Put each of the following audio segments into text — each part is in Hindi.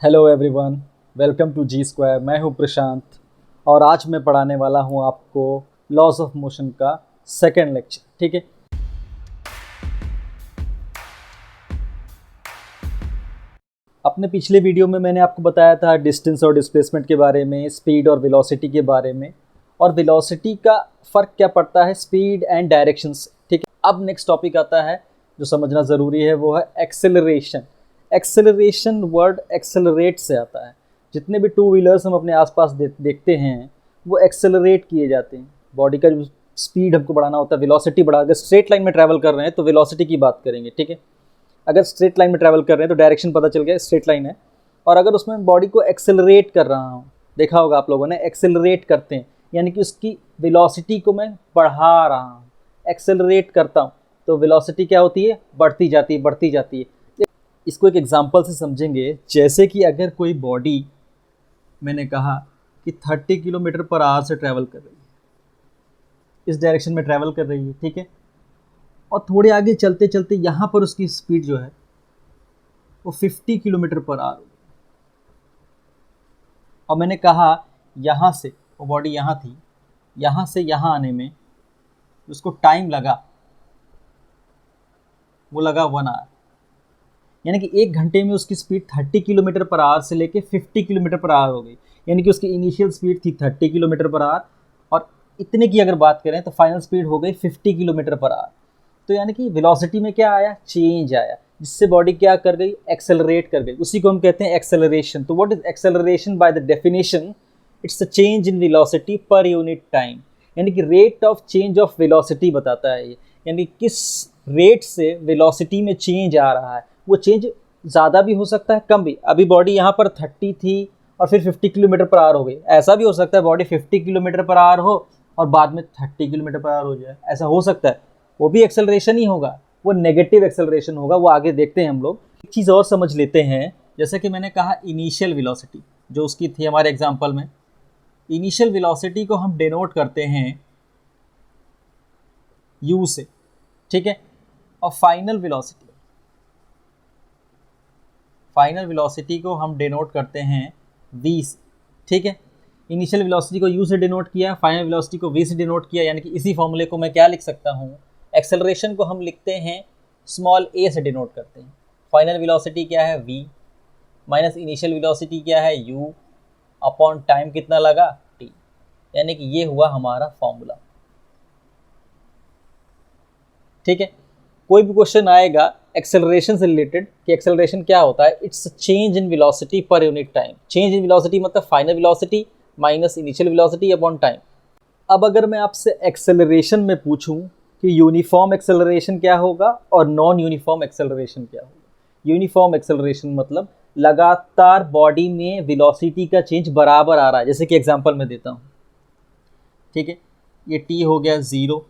Hello everyone, welcome to G square. मैं हूं प्रशांत और आज मैं पढ़ाने वाला हूं आपको लॉज ऑफ मोशन का सेकंड लेक्चर। ठीक है, अपने पिछले वीडियो में मैंने आपको बताया था डिस्टेंस और डिस्प्लेसमेंट के बारे में, स्पीड और वेलोसिटी के बारे में, और वेलोसिटी का फ़र्क क्या पड़ता है स्पीड एंड डायरेक्शन से। ठीक है, अब नेक्स्ट टॉपिक आता है जो समझना ज़रूरी है, वो है एक्सेलरेशन। एक्सेलरेशन वर्ड एक्सेलरेट से आता है। जितने भी टू व्हीलर्स हम अपने आसपास देखते हैं वो एक्सेलरेट किए जाते हैं। बॉडी का जो स्पीड हमको बढ़ाना होता है, वेलोसिटी बढ़ा, अगर स्ट्रेट लाइन में ट्रैवल कर रहे हैं तो वेलोसिटी की बात करेंगे। ठीक है, अगर स्ट्रेट लाइन में ट्रैवल कर रहे हैं तो डायरेक्शन पता चल गया, स्ट्रेट लाइन है। और अगर उसमें बॉडी को एक्सेलरेट कर रहा हूँ, देखा होगा आप लोगों ने, एक्सेलरेट करते हैं यानी कि उसकी वेलोसिटी को मैं बढ़ा रहा हूँ, एक्सेलरेट करता हूँ तो वेलोसिटी क्या होती है, बढ़ती जाती है, बढ़ती जाती है। इसको एक एग्जांपल से समझेंगे। जैसे कि अगर कोई बॉडी, मैंने कहा कि 30 किलोमीटर पर आवर से ट्रैवल कर रही है, इस डायरेक्शन में ट्रैवल कर रही है, ठीक है, और थोड़े आगे चलते चलते यहाँ पर उसकी स्पीड जो है वो 50 किलोमीटर पर आवर होगी। और मैंने कहा यहाँ से, वो बॉडी यहाँ थी, यहाँ से यहाँ आने में उसको टाइम लगा, वो लगा 1 आवर, यानी कि 1 घंटे में उसकी स्पीड 30 किलोमीटर पर आवर से लेके 50 किलोमीटर पर आवर हो गई। यानी कि उसकी इनिशियल स्पीड थी 30 किलोमीटर पर आवर और इतने की अगर बात करें तो फाइनल स्पीड हो गई 50 किलोमीटर पर आवर। तो यानी कि वेलोसिटी में क्या आया, चेंज आया, जिससे बॉडी क्या कर गई, एक्सेलरेट कर गई। उसी को हम कहते हैं एक्सेलरेशन। तो what is acceleration? By the definition it's a change in velocity per unit time, यानी कि rate of change of velocity बताता है ये, यानी किस रेट से वेलोसिटी में चेंज आ रहा है। वो चेंज ज़्यादा भी हो सकता है, कम भी। अभी बॉडी यहाँ पर 30 थी और फिर 50 किलोमीटर पर आवर हो गई। ऐसा भी हो सकता है बॉडी 50 किलोमीटर पर आवर हो और बाद में 30 किलोमीटर पर आवर हो जाए, ऐसा हो सकता है। वो भी एक्सेलरेशन ही होगा, वो नेगेटिव एक्सेलरेशन होगा, वो आगे देखते हैं हम लोग। एक चीज़ और समझ लेते हैं, जैसे कि मैंने कहा इनिशियल वेलोसिटी जो उसकी थी हमारे एग्जाम्पल में, इनिशियल वेलोसिटी को हम डिनोट करते हैं u से, ठीक है, और फाइनल वेलोसिटी को हम डिनोट करते हैं v से, ठीक है। इनिशियल वेलोसिटी को u से डिनोट किया, फाइनल वेलोसिटी को v से डिनोट किया, यानी कि इसी फॉर्मूले को मैं क्या लिख सकता हूँ, एक्सेलरेशन को हम लिखते हैं स्मॉल a से डिनोट करते हैं। फाइनल वेलोसिटी क्या है, v, माइनस इनिशियल वेलोसिटी क्या है, u, अपॉन टाइम कितना लगा, t, यानी कि ये हुआ हमारा फॉर्मूला। ठीक है, कोई भी क्वेश्चन आएगा एक्सेलरेशन से रिलेटेड कि एक्सेलरेशन क्या होता है, it's change in velocity per unit time. Change in velocity मतलब final velocity minus initial velocity upon time. अब अगर मैं आपसे एक्सेलरेशन में पूछूं कि यूनिफॉर्म एक्सेलरेशन क्या होगा और नॉन यूनिफॉर्म एक्सेलरेशन क्या होगा। यूनिफॉर्म एक्सेलरेशन मतलब लगातार बॉडी में वेलोसिटी का चेंज बराबर आ रहा है। जैसे कि एग्जांपल मैं देता हूँ, ठीक है, ये t हो गया 0,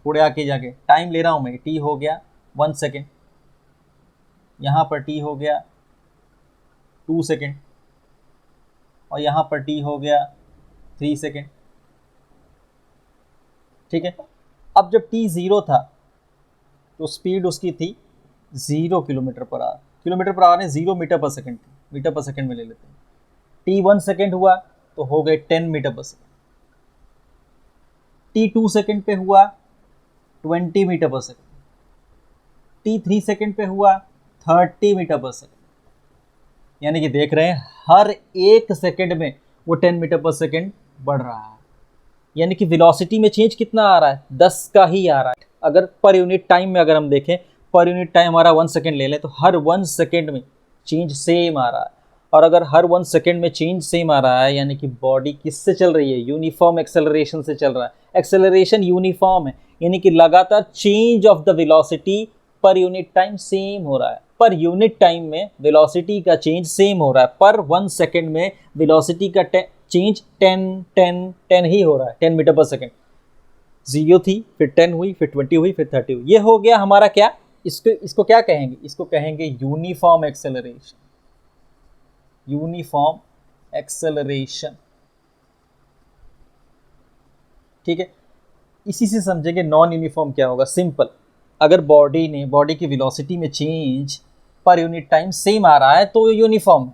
थोड़े आके जाके टाइम ले रहा हूँ मैं, t हो गया 1 सेकेंड, यहाँ पर t हो गया 2 सेकेंड, और यहाँ पर t हो गया 3 सेकेंड, ठीक है। अब जब t 0 था तो स्पीड उसकी थी 0 kilometre per hour. Kilometre per hour ने 0 मीटर पर सेकेंड थी, मीटर पर सेकेंड में ले लेते हैं। t 1 सेकेंड हुआ तो हो गए 10 मीटर पर सेकेंड। t 2 सेकेंड पे हुआ 20 मीटर पर सेकेंड। t 3 सेकेंड पे हुआ 30 मीटर पर सेकेंड। यानी कि देख रहे हैं हर एक सेकेंड में वो 10 मीटर पर सेकेंड बढ़ रहा है। यानी कि वेलोसिटी में चेंज कितना आ रहा है, 10 का ही आ रहा है। अगर पर यूनिट टाइम में अगर हम देखें, पर यूनिट टाइम हमारा 1 सेकेंड ले लें तो हर 1 सेकेंड में चेंज सेम आ रहा है। और अगर हर 1 सेकेंड में चेंज सेम आ रहा है यानी कि बॉडी किससे चल रही है, यूनिफॉर्म एक्सेलरेशन से चल रहा है। एक्सेलरेशन यूनिफॉर्म है, यानी कि लगातार change of the velocity per unit time same हो रहा है। पर यूनिट टाइम में वेलोसिटी का चेंज सेम हो रहा है, पर 1 सेकेंड में वेलोसिटी का चेंज 10 ही हो रहा है, 10 मीटर पर सेकेंड। 0 थी, फिर 10 हुई, फिर 20 हुई, फिर 30 हुई। ये हो गया हमारा क्या, इसको क्या कहेंगे, इसको कहेंगे यूनिफॉर्म एक्सेलरेशन। यूनिफॉर्म एक्सेलरेशन, ठीक है। इसी से समझेंगे नॉन यूनिफॉर्म क्या होगा। सिंपल, अगर बॉडी की वेलोसिटी में चेंज पर यूनिट टाइम सेम आ रहा है तो यूनिफॉर्म है।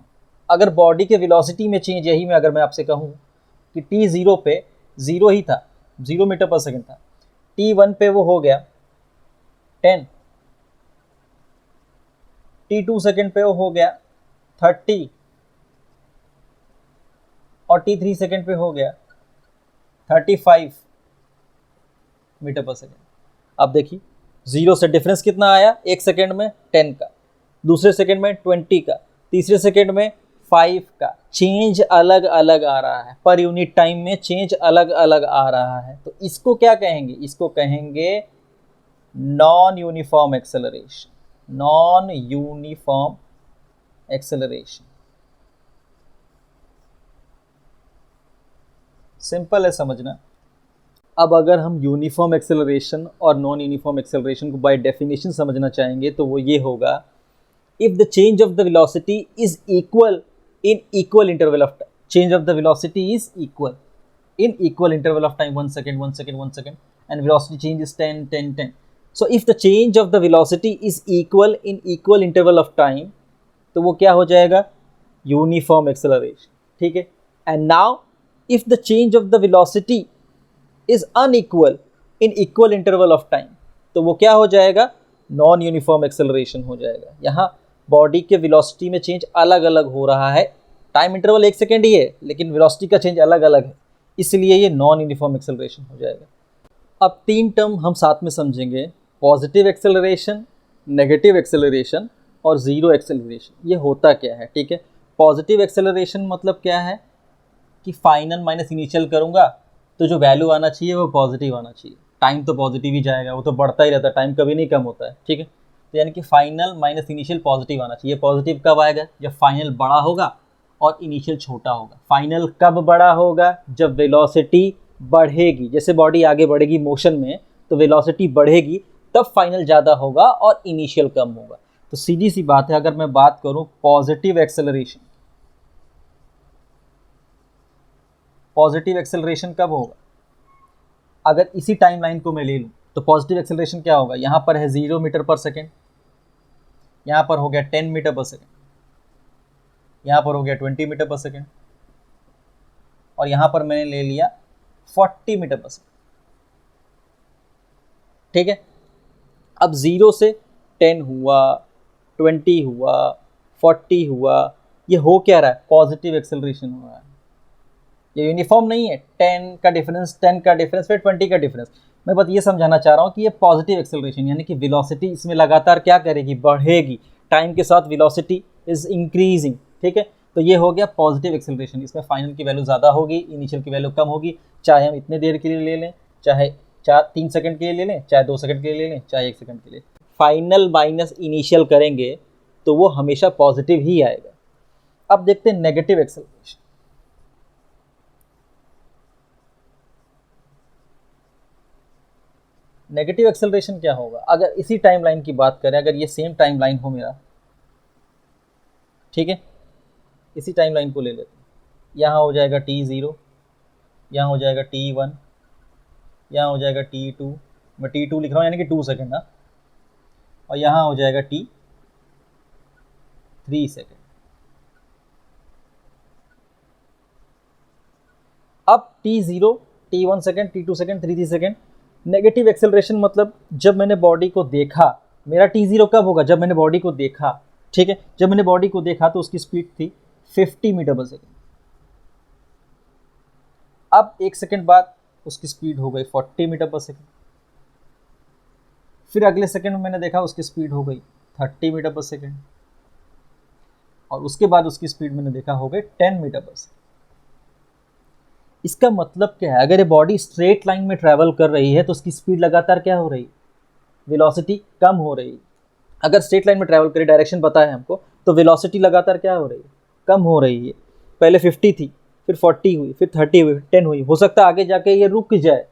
अगर बॉडी के वेलोसिटी में चेंज, यही मैं अगर मैं आपसे कहूँ कि t0 पे 0 ही था, 0 मीटर पर सेकेंड था, t1 पे वो हो गया 10, t2 सेकेंड पे वो हो गया 30 और t3 सेकेंड पे हो गया 35 मीटर पर सेकेंड। अब देखिए 0 से डिफरेंस कितना आया, एक सेकेंड में 10 का, दूसरे सेकेंड में 20 का, तीसरे सेकेंड में 5 का। चेंज अलग अलग आ रहा है, पर यूनिट टाइम में चेंज अलग अलग आ रहा है। तो इसको क्या कहेंगे, इसको कहेंगे non uniform acceleration, non uniform acceleration. Simple है समझना। अब अगर हम यूनिफॉर्म एक्सेलरेशन और नॉन यूनिफॉर्म एक्सेलरेशन को बाय डेफिनेशन समझना चाहेंगे तो वो ये होगा, if the change of the velocity is equal in equal interval of time, change of the velocity is equal in equal interval of time, 1 second 1 second 1 second, and velocity change is 10 10 10. So if the change of the velocity is equal in equal interval of time, तो वो क्या हो जाएगा, यूनिफॉर्म एक्सेलरेशन। ठीक है। And now if the change of the velocity is unequal in equal interval of time, तो वो क्या हो जाएगा, नॉन यूनिफॉर्म एक्सेलरेशन हो जाएगा। यहाँ बॉडी के वेलोसिटी में चेंज अलग अलग हो रहा है, टाइम इंटरवल 1 सेकेंड ही है लेकिन वेलोसिटी का चेंज अलग अलग है, इसलिए ये नॉन यूनिफॉर्म एक्सेलरेशन हो जाएगा। अब 3 टर्म हम साथ में समझेंगे, पॉजिटिव एक्सेलरेशन, नेगेटिव एक्सेलरेशन और ज़ीरो एक्सेलरेशन। ये होता क्या है, ठीक है। पॉजिटिव एक्सेलरेशन मतलब क्या है कि फाइनल माइनस इनिशियल करूँगा तो जो वैल्यू आना चाहिए वो पॉजिटिव आना चाहिए। टाइम तो पॉजिटिव ही जाएगा, वो तो बढ़ता ही रहता है, टाइम कभी नहीं कम होता है, ठीक है। तो यानी कि फाइनल माइनस इनिशियल पॉजिटिव आना चाहिए। पॉजिटिव कब आएगा, जब फाइनल बड़ा होगा और इनिशियल छोटा होगा। फाइनल कब बड़ा होगा, जब वेलोसिटी बढ़ेगी, जैसे बॉडी आगे बढ़ेगी मोशन में तो वेलोसिटी बढ़ेगी, तब फाइनल ज़्यादा होगा और इनिशियल कम होगा। तो सीधी सी बात है, अगर मैं बात करूं पॉजिटिव एक्सेलरेशन, पॉजिटिव एक्सेलरेशन कब होगा, अगर इसी टाइम लाइन को मैं ले लूं तो पॉजिटिव एक्सेलरेशन क्या होगा, यहाँ पर है 0 मीटर पर सेकेंड, यहाँ पर हो गया 10 मीटर पर सेकेंड, यहाँ पर हो गया 20 मीटर पर सेकेंड, और यहाँ पर मैंने ले लिया 40 मीटर पर सेकेंड, ठीक है। अब 0 से 10 हुआ, 20 हुआ, 40 हुआ, ये हो क्या रहा है, पॉजिटिव एक्सेलरेशन हो रहा है। ये यूनिफॉर्म नहीं है, 10 का डिफरेंस, 10 का डिफरेंस, फिर 20 का डिफरेंस। मैं बस ये समझाना चाह रहा हूँ कि ये पॉजिटिव एक्सेलरेशन, यानी कि वेलोसिटी इसमें लगातार क्या करेगी, बढ़ेगी, टाइम के साथ वेलोसिटी इज इंक्रीजिंग, ठीक है। तो ये हो गया पॉजिटिव एक्सेलरेशन। इसमें फाइनल की वैल्यू ज़्यादा होगी, इनिशियल की वैल्यू कम होगी, चाहे हम इतने देर के लिए ले लें, चाहे 3 सेकंड के लिए ले लें, चाहे 2 सेकंड के लिए ले लें, चाहे 1 सेकंड के लिए। फाइनल माइनस इनिशियल करेंगे तो वो हमेशा पॉजिटिव ही आएगा। अब देखते हैं नेगेटिव एक्सेलरेशन। नेगेटिव एक्सेलरेशन क्या होगा, अगर इसी टाइमलाइन की बात करें, अगर ये सेम टाइमलाइन हो मेरा, ठीक है, इसी टाइमलाइन को ले लेते हैं। यहाँ हो जाएगा t0, यहाँ हो जाएगा t1, यहाँ हो जाएगा t2, मैं t2 लिख रहा हूँ यानी कि 2 सेकेंड ना, और यहाँ हो जाएगा t3 सेकेंड। अब t0, t1 second, t2 second, 3 second. Negative acceleration मतलब जब मैंने बॉडी को देखा, मेरा t0 कब होगा, जब मैंने बॉडी को देखा, ठीक है। जब मैंने बॉडी को देखा तो उसकी स्पीड थी 50 मीटर पर सेकेंड। अब 1 सेकेंड बाद उसकी स्पीड हो गई 40 मीटर पर सेकेंड। फिर अगले सेकेंड में मैंने देखा उसकी स्पीड हो गई 30 मीटर पर सेकेंड, और उसके बाद उसकी स्पीड मैंने देखा हो गई 10 मीटर पर सेकेंड। इसका मतलब क्या है, अगर ये बॉडी स्ट्रेट लाइन में ट्रैवल कर रही है तो उसकी स्पीड लगातार क्या हो रही है, वेलोसिटी कम हो रही है। अगर स्ट्रेट लाइन में ट्रैवल करे, डायरेक्शन पता है हमको, तो वेलोसिटी लगातार क्या हो रही है, कम हो रही है। पहले 50 थी, फिर 40 हुई, फिर 30 हुई, 10 हुई, हो सकता है आगे जाके ये रुक जाए,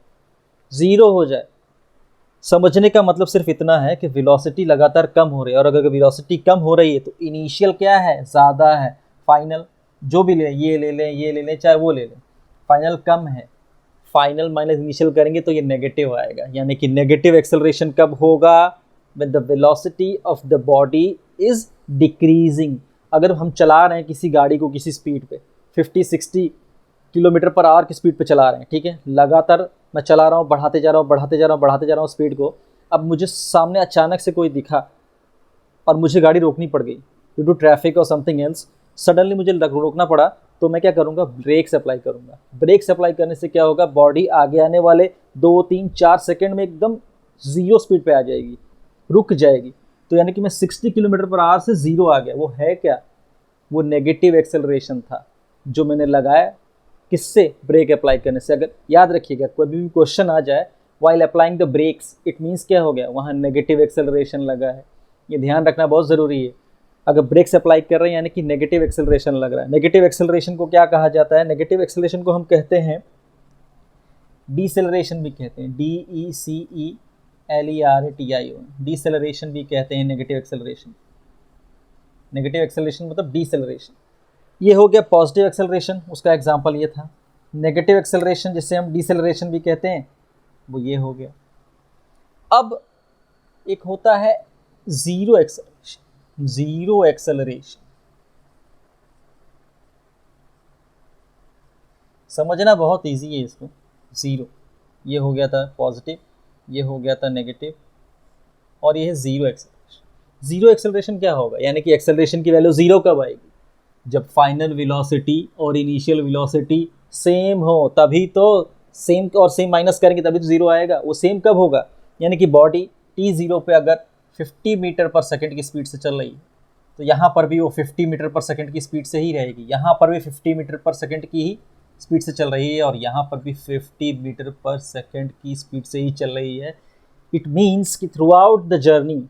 0 हो जाए। समझने का मतलब सिर्फ इतना है कि वेलोसिटी लगातार कम हो रही है, और अगर वेलोसिटी कम हो रही है तो इनिशियल क्या है, ज़्यादा है। फाइनल जो भी ले, ये ले लें, ये ले लें, चाहे वो ले लें, फाइनल कम है। फाइनल माइनस इनिशियल करेंगे तो ये नेगेटिव आएगा, यानी कि नेगेटिव एक्सेलरेशन कब होगा, when the velocity of the body is decreasing. अगर हम चला रहे हैं किसी गाड़ी को किसी स्पीड पे 50-60 किलोमीटर पर आवर की स्पीड पे चला रहे हैं, ठीक है, लगातार मैं चला रहा हूँ, बढ़ाते जा रहा हूँ, बढ़ाते जा रहा हूँ, बढ़ाते जा रहा हूँ स्पीड को। अब मुझे सामने अचानक से कोई दिखा और मुझे गाड़ी रोकनी पड़ गई ड्यू टू ट्रैफिक और समथिंग एल्स, सडनली मुझे रोकना पड़ा, तो मैं क्या करूँगा, ब्रेक्स अप्लाई करूँगा। ब्रेक्स अप्लाई करने से क्या होगा, बॉडी आगे आने वाले 2-3-4 सेकेंड में एकदम ज़ीरो स्पीड पे आ जाएगी, रुक जाएगी। तो यानी कि मैं 60 किलोमीटर पर आवर से ज़ीरो आ गया। वो है क्या, वो नेगेटिव एक्सेलरेशन था जो मैंने लगाया किससे, ब्रेक अप्लाई करने से। अगर याद रखिएगा कोई भी क्वेश्चन आ जाए while applying the brakes, it means क्या हो गया, वहाँ नेगेटिव एक्सेलरेशन लगा है। ये ध्यान रखना बहुत ज़रूरी है। अगर ब्रेक्स अप्लाई कर रहे हैं यानी कि नेगेटिव एक्सेलरेशन लग रहा है। नेगेटिव एक्सेलरेशन को क्या कहा जाता है, नेगेटिव एक्सेलरेशन को हम कहते हैं डीसेलरेशन भी कहते हैं, DECELERATION, डीसेलरेशन भी कहते हैं नेगेटिव एक्सेलरेशन। नेगेटिव एक्सेलरेशन मतलब डीसेलरेशन। ये हो गया पॉजिटिव एक्सेलरेशन, उसका एग्जांपल ये था। नेगेटिव एक्सेलरेशन जिसे हम डीसेलरेशन भी कहते हैं, वो ये हो गया। अब एक होता है जीरो एक्सेलरेशन। जीरो एक्सेलरेशन समझना बहुत इजी है इसको। ज़ीरो, ये हो गया था पॉजिटिव, ये हो गया था नेगेटिव, और ये है ज़ीरो एक्सेलरेशन। ज़ीरो एक्सेलरेशन क्या होगा, यानी कि एक्सेलरेशन की वैल्यू ज़ीरो कब आएगी, जब फाइनल वेलोसिटी और इनिशियल वेलोसिटी सेम हो, तभी तो सेम और सेम माइनस करेंगे तभी तो ज़ीरो आएगा। वो सेम कब होगा, यानी कि बॉडी t0 पे अगर 50 मीटर पर सेकंड की स्पीड से चल रही है तो यहाँ पर भी वो 50 मीटर पर सेकंड की स्पीड से ही रहेगी। यहाँ पर भी 50 मीटर पर सेकंड की ही स्पीड से चल रही है और यहाँ पर भी 50 मीटर पर सेकंड की स्पीड से ही चल रही है। इट मीन्स कि थ्रू आउट द जर्नी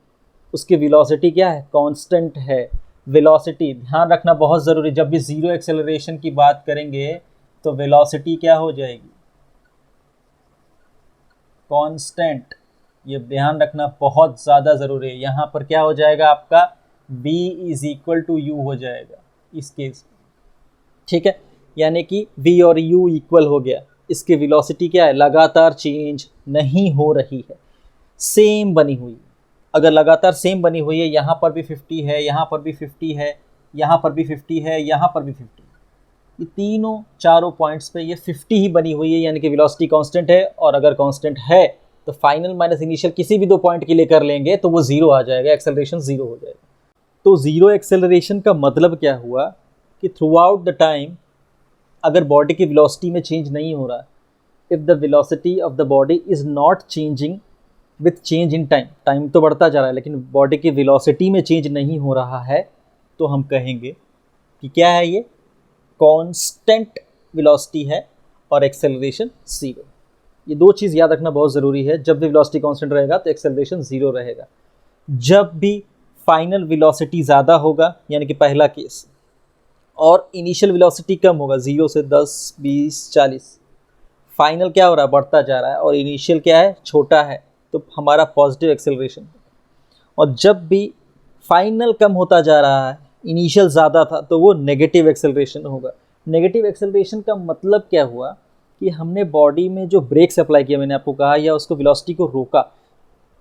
उसकी वेलोसिटी क्या है, कांस्टेंट है। वेलोसिटी ध्यान रखना बहुत ज़रूरी, जब भी ज़ीरो एक्सेलरेशन की बात करेंगे तो वेलोसिटी क्या हो जाएगी, कांस्टेंट। ये ध्यान रखना बहुत ज़्यादा ज़रूरी है। यहाँ पर क्या हो जाएगा आपका, v = u हो जाएगा इस केस में, ठीक है, यानी कि v और u इक्वल हो गया। इसकी वेलोसिटी क्या है, लगातार चेंज नहीं हो रही है, सेम बनी हुई है। अगर लगातार सेम बनी हुई है, यहाँ पर भी 50 है, यहाँ पर भी 50 है, यहाँ पर भी 50 है, यहाँ पर भी 50, ये तीनों चारों पॉइंट्स पे ये 50 ही बनी हुई है, यानी कि वेलोसिटी कांस्टेंट है। और अगर कांस्टेंट है तो फाइनल माइनस इनिशियल किसी भी दो पॉइंट के लिए कर लेंगे तो वो ज़ीरो आ जाएगा, एक्सेलरेशन ज़ीरो हो जाएगा। तो ज़ीरो एक्सेलरेशन का मतलब क्या हुआ कि थ्रू आउट द टाइम अगर बॉडी की वेलोसिटी में चेंज नहीं हो रहा, if the velocity of the body is not changing with change in time, time तो बढ़ता जा रहा है लेकिन बॉडी की वेलोसिटी में चेंज नहीं हो रहा है, तो हम कहेंगे कि क्या है, ये कांस्टेंट वेलोसिटी है और एक्सेलरेशन ज़ीरो। ये दो चीज़ याद रखना बहुत ज़रूरी है। जब भी वेलोसिटी कांस्टेंट रहेगा तो एक्सेलरेशन ज़ीरो रहेगा। जब भी फाइनल वेलोसिटी ज़्यादा होगा, यानी कि पहला केस, और इनिशियल वेलोसिटी कम होगा, 0 से 10, 20, 40, फाइनल क्या हो रहा है, बढ़ता जा रहा है, और इनिशियल क्या है, छोटा है, तो हमारा पॉजिटिव एक्सेलरेशन। और जब भी फाइनल कम होता जा रहा है, इनिशियल ज़्यादा था, तो वो नेगेटिव एक्सेलरेशन होगा। नेगेटिव एक्सेलरेशन का मतलब क्या हुआ कि हमने बॉडी में जो ब्रेक्स अप्लाई किया, मैंने आपको कहा, या उसको वेलोसिटी को रोका।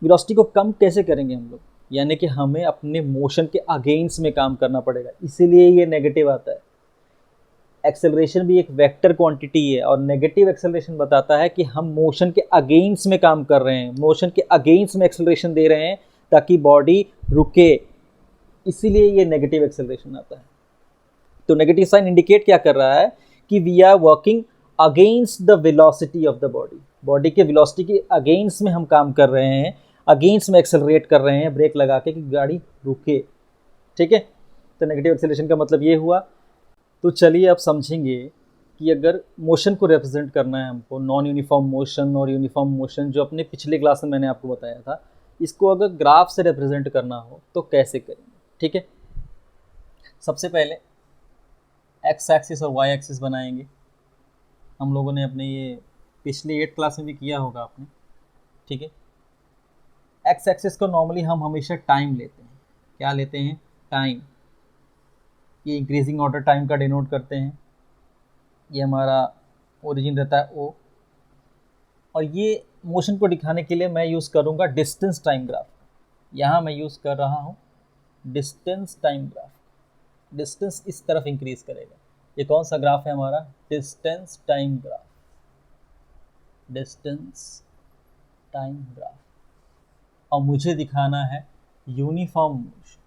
वेलोसिटी को कम कैसे करेंगे हम लोग, यानी कि हमें अपने मोशन के अगेंस्ट में काम करना पड़ेगा, इसीलिए ये नेगेटिव आता है। एक्सेलरेशन भी एक वेक्टर क्वांटिटी है और नेगेटिव एक्सेलरेशन बताता है कि हम मोशन के अगेंस्ट में काम कर रहे हैं, मोशन के अगेंस्ट में एक्सेलरेशन दे रहे हैं ताकि बॉडी रुके, इसीलिए ये नेगेटिव एक्सेलरेशन आता है। तो नेगेटिव साइन इंडिकेट क्या कर रहा है कि we are working against the velocity of the body, body के वेलोसिटी के अगेंस्ट में हम काम कर रहे हैं, अगेंस्ट में एक्सेलरेट कर रहे हैं ब्रेक लगा के कि गाड़ी रुके, ठीक है। तो नेगेटिव एक्सेलरेशन का मतलब ये हुआ। तो चलिए अब समझेंगे कि अगर मोशन को रिप्रेजेंट करना है हमको, नॉन यूनिफॉर्म मोशन और यूनिफॉर्म मोशन, जो अपने पिछले क्लास में मैंने आपको बताया था, इसको अगर ग्राफ से रिप्रेजेंट करना हो तो कैसे करेंगे, ठीक है। सबसे पहले एक्स एक्सिस और वाई एक्सिस बनाएंगे। हम लोगों ने अपने ये पिछले 8 क्लास में भी किया होगा आपने, ठीक है। एक्स एक्सिस को नॉर्मली हम हमेशा टाइम लेते हैं, क्या लेते हैं, टाइम। ये इंक्रीजिंग ऑर्डर टाइम का डिनोट करते हैं, ये हमारा ओरिजिन रहता है ओ। और ये मोशन को दिखाने के लिए मैं यूज़ करूँगा डिस्टेंस टाइम ग्राफ। यहाँ मैं यूज़ कर रहा हूँ डिस्टेंस टाइम ग्राफ। डिस्टेंस इस तरफ इंक्रीज करेगा। ये कौन सा ग्राफ है हमारा? Distance time graph, distance time graph. और मुझे दिखाना है यूनिफॉर्म मोशन,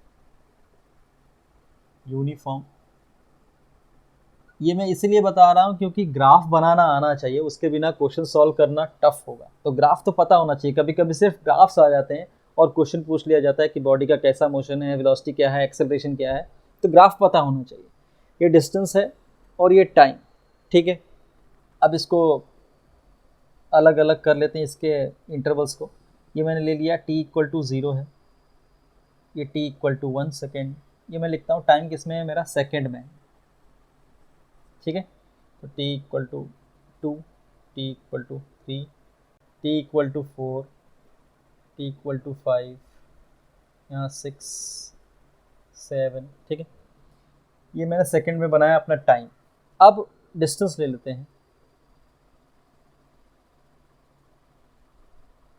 यूनिफॉर्म। ये मैं इसलिए बता रहा हूँ क्योंकि ग्राफ बनाना आना चाहिए, उसके बिना क्वेश्चन सॉल्व करना टफ होगा। तो ग्राफ तो पता होना चाहिए। कभी कभी सिर्फ ग्राफ्स आ जाते हैं और क्वेश्चन पूछ लिया जाता है कि बॉडी का कैसा मोशन है, वेलोसिटी क्या है, एक्सेलरेशन क्या है, तो ग्राफ पता होना चाहिए। ये डिस्टेंस है और ये टाइम, ठीक है। अब इसको अलग अलग कर लेते हैं, इसके इंटरवल्स को। ये मैंने ले लिया t इक्वल टू 0 है, ये t इक्वल टू 1 सेकेंड। ये मैं लिखता हूँ टाइम किस में है, मेरा सेकेंड में है, ठीक है। तो t equal to 2, t equal to 3, t equal to 4, t equal to 5, यहाँ 6, 7, ठीक है। ये मैंने सेकंड में बनाया अपना टाइम। अब डिस्टेंस ले लेते हैं,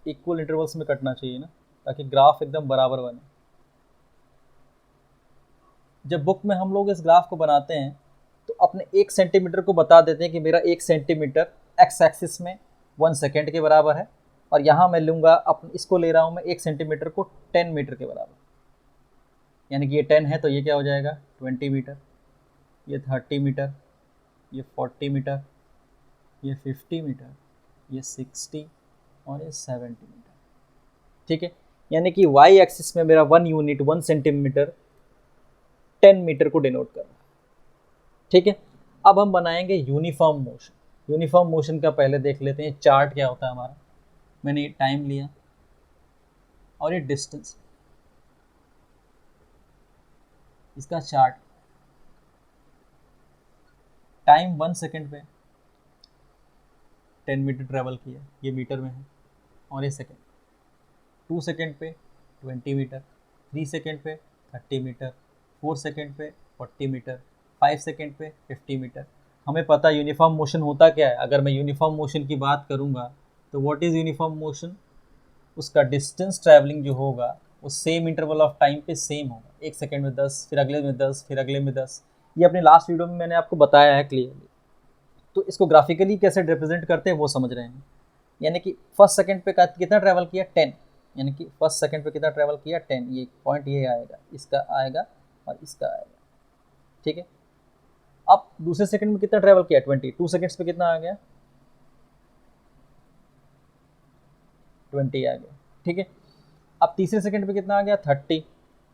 इक्वल इंटरवल्स में कटना चाहिए ना, ताकि ग्राफ एकदम बराबर बने। जब बुक में हम लोग इस ग्राफ को बनाते हैं तो अपने 1 सेंटीमीटर को बता देते हैं कि मेरा 1 सेंटीमीटर एक्स एक्सिस में 1 सेकेंड के बराबर है, और यहाँ मैं लूँगा इसको ले रहा हूँ मैं 1 सेंटीमीटर को 10 मीटर के बराबर। यानी कि ये 10 है तो ये क्या हो जाएगा 20 मीटर, ये 30 मीटर, ये 40 मीटर, ये 50 मीटर, ये 60 और ये 70 मीटर, ठीक है। यानी कि वाई एक्सिस में मेरा 1 यूनिट 1 सेंटीमीटर 10 मीटर को डिनोट कर रहा है, ठीक है। अब हम बनाएंगे यूनिफॉर्म मोशन। यूनिफॉर्म मोशन का पहले देख लेते हैं चार्ट क्या होता है हमारा। मैंने ये टाइम लिया और ये डिस्टेंस, इसका चार्ट। टाइम 1 सेकेंड पे 10 मीटर ट्रेवल किया, ये मीटर में है, और ये सेकेंड। 2 सेकेंड पे 20 मीटर, 3 सेकेंड पे 30 मीटर, 4 सेकेंड पे 40 मीटर, 5 सेकेंड पे 50 मीटर। हमें पता यूनिफॉर्म मोशन होता क्या है। अगर मैं यूनिफॉर्म मोशन की बात करूँगा तो व्हाट इज़ यूनिफॉर्म मोशन? उसका डिस्टेंस ट्रैवलिंग जो होगा वो सेम इंटरवल ऑफ टाइम पे सेम होगा। 1 सेकेंड में 10, फिर अगले में 10, फिर अगले में 10। ये अपने लास्ट वीडियो में मैंने आपको बताया है क्लियरली। तो इसको ग्राफिकली कैसे रिप्रेजेंट करते हैं वो समझ रहे हैं। यानी कि फर्स्ट सेकंड पे कितना ट्रैवल किया 10, यानी कि फर्स्ट सेकंड पे कितना ट्रैवल किया 10। ये पॉइंट ये आएगा, इसका आएगा और इसका आएगा, ठीक है। अब दूसरे सेकंड में कितना ट्रैवल किया 20, 2 सेकंड्स पे कितना आ गया 20 आ गया, ठीक है। अब तीसरे सेकंड पे कितना आ गया 30।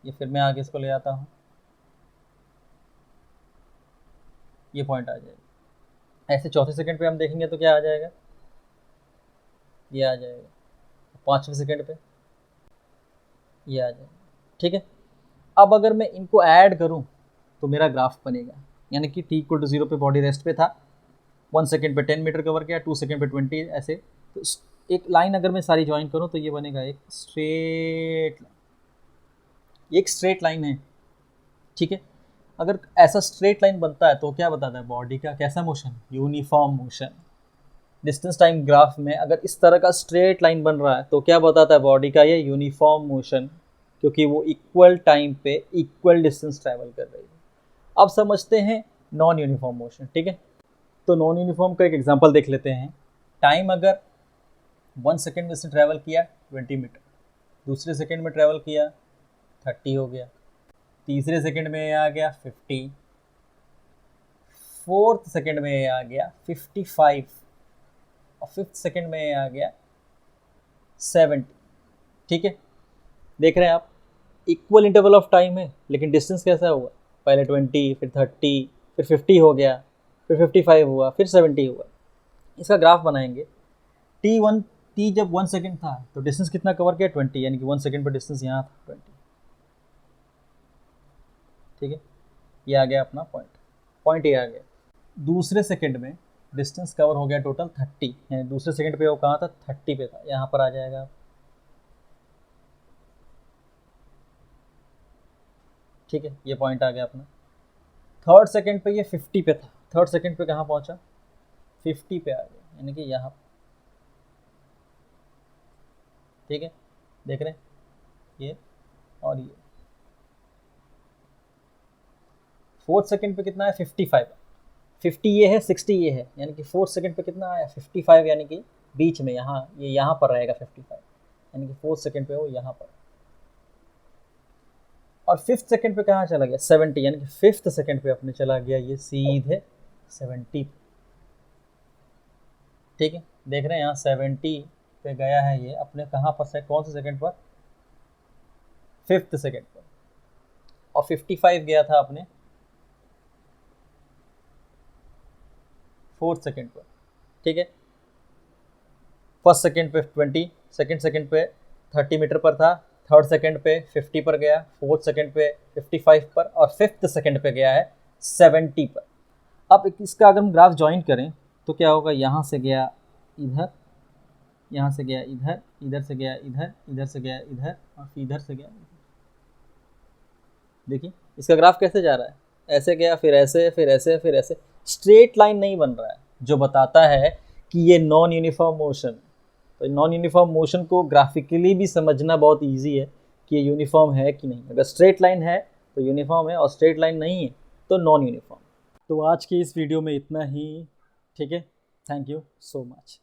ये फिर मैं आगे इसको ले आता हूँ, ये पॉइंट आ जाएगा। ऐसे चौथे सेकंड पे हम देखेंगे तो क्या आ जाएगा, ये आ जाएगा। पांचवें सेकंड पे ये आ जाएगा, ठीक है। अब अगर मैं इनको ऐड करूं तो मेरा ग्राफ बनेगा। यानी कि t इक्वल टू 0 पे बॉडी रेस्ट पे था, 1 सेकंड पे 10 मीटर कवर किया, 2 सेकंड पे 20, ऐसे। तो एक लाइन अगर मैं सारी ज्वाइन करूं तो ये बनेगा एक स्ट्रेट लाइन, एक स्ट्रेट लाइन है, ठीक है। अगर ऐसा स्ट्रेट लाइन बनता है तो क्या बताता है बॉडी का कैसा motion, uniform motion. Distance time graph में अगर इस तरह का स्ट्रेट लाइन बन रहा है तो क्या बताता है बॉडी का ये यूनिफॉर्म मोशन, क्योंकि वो इक्वल टाइम पे इक्वल डिस्टेंस ट्रैवल कर रही है। अब समझते हैं नॉन यूनिफॉर्म मोशन, ठीक है। तो नॉन यूनिफॉर्म का एक एग्जांपल देख लेते हैं। टाइम अगर 1 सेकेंड में से ट्रैवल किया 20 मीटर, दूसरे सेकेंड में ट्रैवल किया 30 हो गया, तीसरे सेकेंड में आ गया 50, फोर्थ सेकेंड में आ गया 55, और फिफ्थ सेकेंड में आ गया 70, ठीक है। देख रहे हैं आप, इक्वल इंटरवल ऑफ टाइम है लेकिन डिस्टेंस कैसा हुआ, पहले 20, फिर 30, फिर 50 हो गया, फिर 55 हुआ, फिर 70 हुआ। इसका ग्राफ बनाएंगे। t जब 1 सेकेंड था तो डिस्टेंस कितना कवर किया 20, यानी कि 1 सेकेंड पर डिस्टेंस यहाँ था 20, ठीक है। ये आ गया अपना पॉइंट, पॉइंट ये आ गया। दूसरे सेकेंड में डिस्टेंस कवर हो गया टोटल 30, यानी दूसरे सेकेंड पे वो कहाँ था 30 पे था, यहाँ पर आ जाएगा, ठीक है। ये पॉइंट आ गया अपना। थर्ड सेकेंड पे ये 50 पे था, थर्ड सेकेंड पे कहाँ पहुँचा 50 पे आ गया, यानी कि यहाँ, ठीक है। देख रहे हैं, ये और ये 4th सेकंड पे कितना है 55, 50 ये है 60 ये है, यानी कि 4th सेकंड पे कितना आया 55, यानी कि बीच में यहाँ ये यहाँ पर रहेगा 55, यानी कि 4th सेकंड पे वो यहाँ पर। और 5th सेकंड पे कहाँ चला गया 70, यानी कि 5th सेकंड पे अपने चला गया ये सीधे 70। ठीक है, देख रहे हैं यहाँ 70 पे गया है ये अपने, कहाँ पर से कौन से सेकंड पर 5th सेकंड पर, और 55 गया था अपने 4th सेकंड पर। ठीक है, फर्स्ट सेकंड पे 20, सेकंड सेकंड पे 30 मीटर पर था, थर्ड सेकंड पे 50 पर गया, फोर्थ सेकंड पे 55 पर, और 5th सेकंड पे गया है 70 पर। अब इसका अगर हम ग्राफ ज्वाइन करें तो क्या होगा, यहाँ से गया इधर, यहाँ से गया इधर, इधर से गया इधर, इधर से गया इधर, और इधर से गया इधर। देखिए इसका ग्राफ कैसे जा रहा है, ऐसे गया फिर ऐसे फिर ऐसे फिर ऐसे, स्ट्रेट लाइन नहीं बन रहा है, जो बताता है कि ये नॉन यूनिफॉर्म मोशन। तो नॉन यूनिफॉर्म मोशन को ग्राफिकली भी समझना बहुत इजी है कि ये यूनिफॉर्म है कि नहीं। अगर स्ट्रेट लाइन है तो यूनिफॉर्म है, और स्ट्रेट लाइन नहीं है तो नॉन यूनिफॉर्म। तो आज की इस वीडियो में इतना ही। ठीक है, थैंक यू सो मच।